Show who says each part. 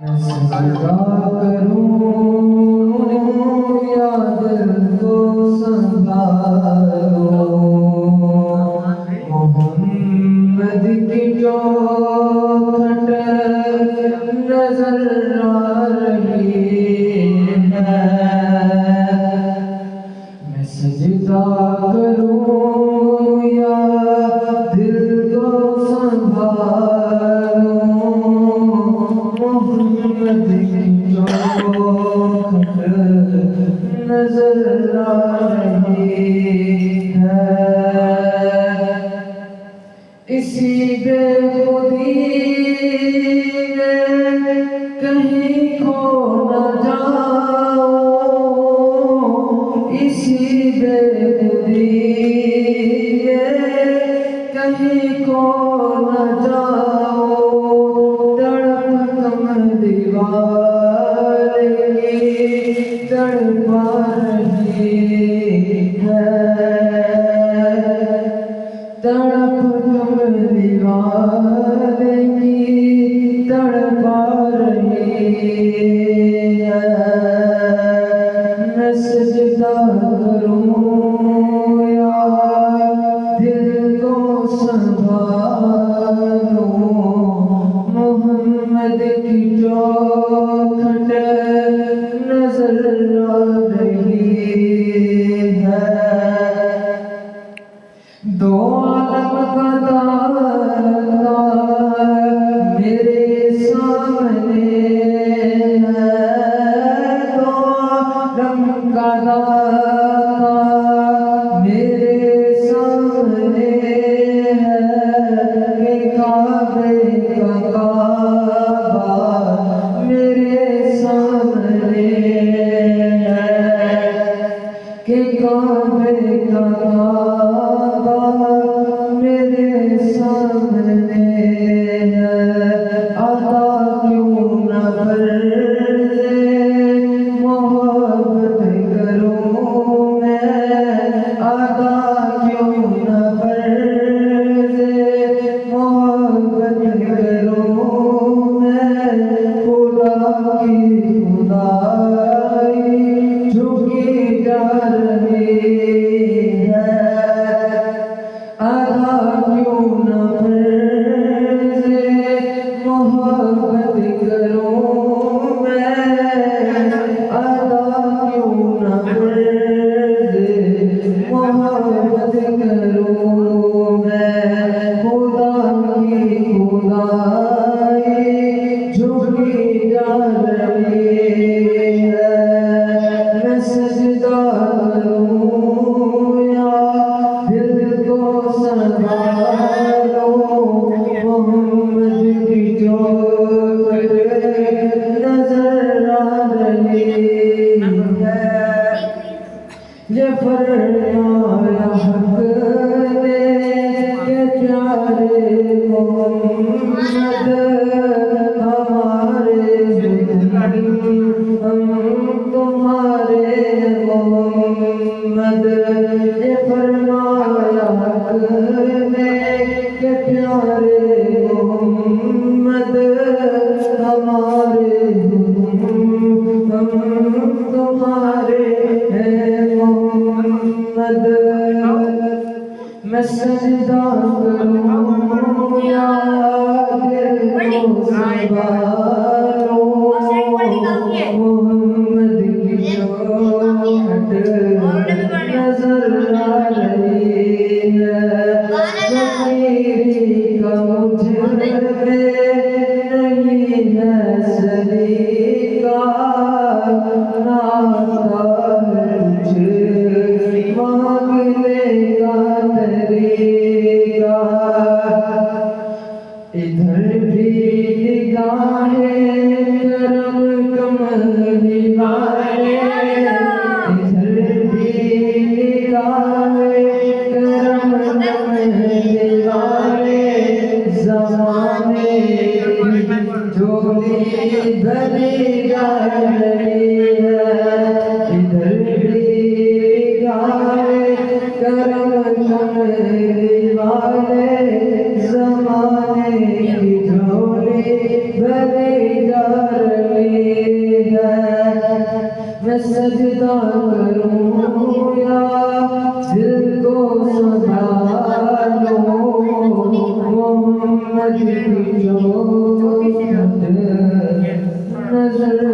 Speaker 1: सजदा करूं या दिल को संभालो, मोहम्मद की जो खटक नजर आ रही है। मैं सजदा करूं या दिल को संभालो, मोहम्मद की जो खटक नजर आ रही है। इसी बेखुदी में कहीं खो न जाओ, इसी बेखुदी में कहीं खो न जाओ। तड़प कमर दीवार की तड़पा रही है, तड़प कमर दीवार की तड़पा रही है। मैं सजदा करूं या दिल को संभालो, मोहम्मद की जो खटक नजर आ रही है। दो आलम का तारा मेरे सामने है, दो आलम का तारा मेरे सामने है। कि काबे का काबा मेरे सामने है, कि काबे का काबा मेरे सामने है। अदा क्यों न फर्ज़े मोहब्बत करूं मैं, अदा क्यों न फर्ज़े मोहब्बत करूं मैं। खुदा की खुदाई झुकी जा रही है, अदा क्यों न फर्ज़े मोहब्बत करूं मैं, अदा क्यों न फर्ज़े मोहब्बत करूं मैं। खुदा की खुदाई झुकी जा रही है। मैं सजदा करूं या दिल को संभालो, मोहम्मद की जो नजर आ रही है। ये फरमाया हक ने कि प्यारे मोहम्मद हमारे हम तुम्हारे मोहम्मद। ये फरमाया हक ने कि प्यारे मोहम्मद हमारे हम तुम्हारे हैं मोहम्मद। मैं सजदा करूं या दिल को संभालो, मोहम्मद की जो खटक नजर आ रही है। ज़मीरी का मुझ में नहीं है सलीका, नाता कुछ मांगने का तरीका। इधर भी निगाहें करम कमली वाले, इधर भी निगाहें करम कमली वाले। ज़माने की झोली भरी जा रही है, इधर भी निगाहें करम कमली वाले। ज़माने की झोली भरी जा रही सजदा करूं या दिल को संभालो मोहम्मद की जोत नजर